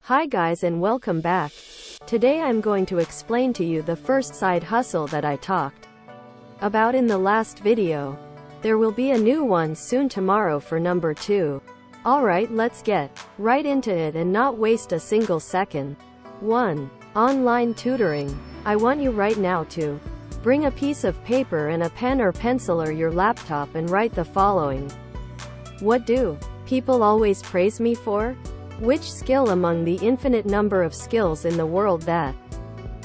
Hi guys and welcome back. Today I'm going to explain to you the first side hustle that I talked about in the last video. There will be a new one soon tomorrow for number 2. Alright, let's get right into it and not waste a single second. 1. Online tutoring. I want you right now to bring a piece of paper and a pen or pencil or your laptop and write the following. What do people always praise me for? Which skill among the infinite number of skills in the world that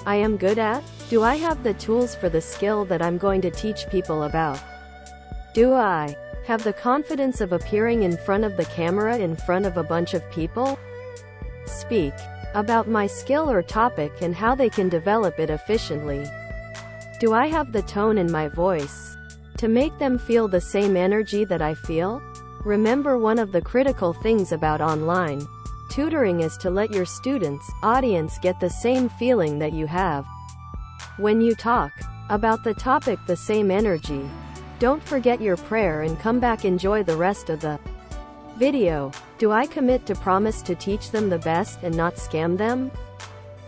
I am good at? Do I have the tools for the skill that I'm going to teach people about? Do I have the confidence of appearing in front of the camera in front of a bunch of people? Speak about my skill or topic and how they can develop it efficiently. Do I have the tone in my voice to make them feel the same energy that I feel? Remember, one of the critical things about online tutoring is to let your audience get the same feeling that you have when you talk about the topic, the same energy. Don't forget your prayer and come back, enjoy the rest of the video. Do I commit to promise to teach them the best and not scam them?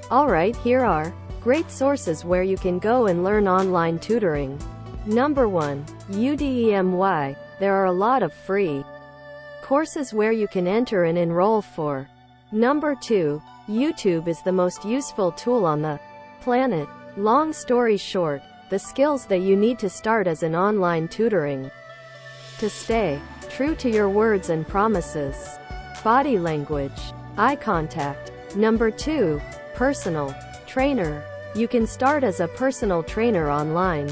Alright, here are great sources where you can go and learn online tutoring. Number 1. Udemy. There are a lot of free courses where you can enter and enroll for. Number 2. YouTube is the most useful tool on the planet. Long story short, the skills that you need to start as an online tutoring. To stay true to your words and promises. Body language. Eye contact. Number 2. Personal trainer. You can start as a personal trainer online.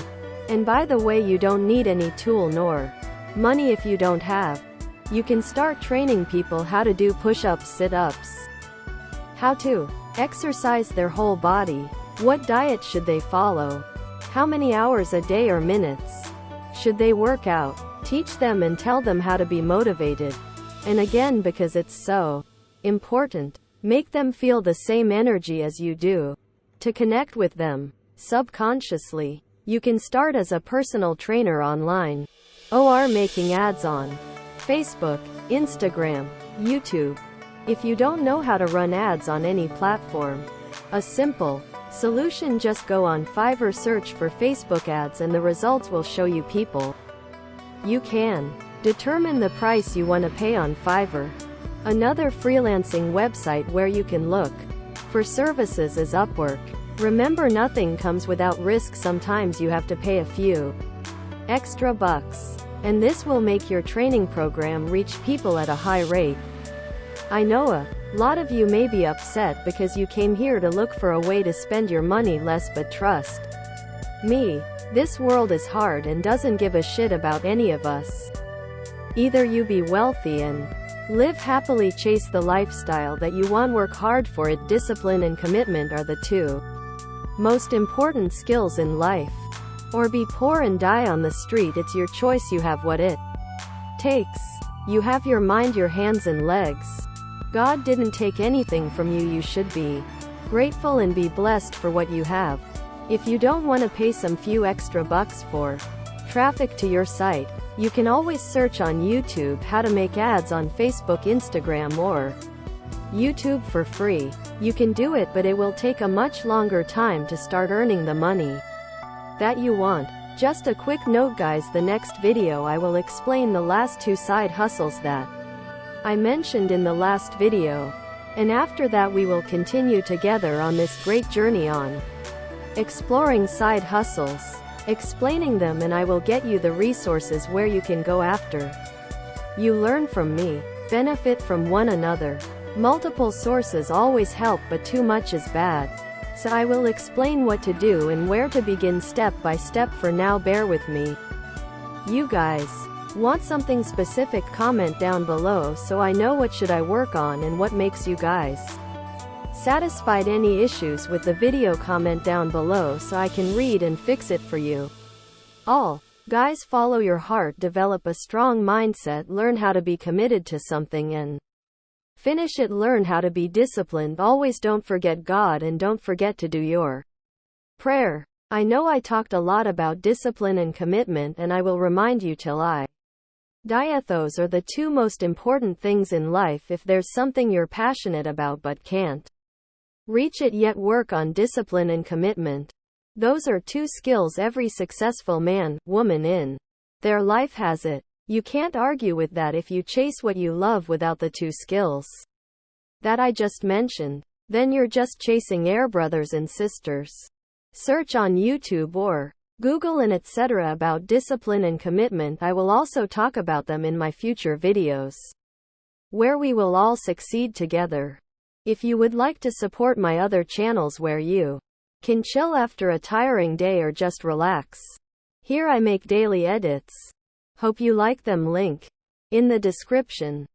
And by the way, you don't need any tool nor money if you don't have. You can start training people how to do push-ups, sit-ups, how to exercise their whole body, what diet should they follow, how many hours a day or minutes should they work out. Teach them and tell them how to be motivated. And again, because it's so important, make them feel the same energy as you do. To connect with them subconsciously, you can start as a personal trainer online. Or making ads on Facebook, Instagram, YouTube. If you don't know how to run ads on any platform, a simple solution: just go on Fiverr, search for Facebook ads, and the results will show you people. You can determine the price you want to pay on Fiverr. Another freelancing website where you can look for services is Upwork. Remember, nothing comes without risk. Sometimes you have to pay a few extra bucks, and this will make your training program reach people at a high rate. I know a lot of you may be upset because you came here to look for a way to spend your money less, but trust me, this world is hard and doesn't give a shit about any of us. Either you be wealthy and live happily, chase the lifestyle that you want, work hard for it. Discipline and commitment are the two most important skills in life. Or be poor and die on the street. It's your choice. You have what it takes. You have your mind, your hands and legs. God didn't take anything from you. You should be grateful and be blessed for what you have. If you don't want to pay some few extra bucks for traffic to your site, you can always search on YouTube how to make ads on Facebook, Instagram, or YouTube for free. You can do it, but it will take a much longer time to start earning the money that you want. Just a quick note guys, the next video I will explain the last 2 side hustles that I mentioned in the last video. And after that we will continue together on this great journey on exploring side hustles, explaining them, and I will get you the resources where you can go after. You learn from me, benefit from one another. Multiple sources always help, but too much is bad. So I will explain what to do and where to begin step by step. For now, bear with me. You guys want something specific? Comment down below so I know what should I work on and what makes you guys satisfied. Any issues with the video, comment down below so I can read and fix it for you. All guys, follow your heart, develop a strong mindset, learn how to be committed to something and finish it. Learn how to be disciplined. Always don't forget God, and don't forget to do your prayer. I know I talked a lot about discipline and commitment, and I will remind you till I Those are the two most important things in life if there's something you're passionate about but can't reach it yet. Work on discipline and commitment. Those are two skills every successful man, woman in their life has it. You can't argue with that if you chase what you love without the two skills that I just mentioned. Then you're just chasing air, brothers and sisters. Search on YouTube or Google and etc. about discipline and commitment. I will also talk about them in my future videos, where we will all succeed together. If you would like to support my other channels where you can chill after a tiring day or just relax, here I make daily edits. Hope you like them. Link in the description.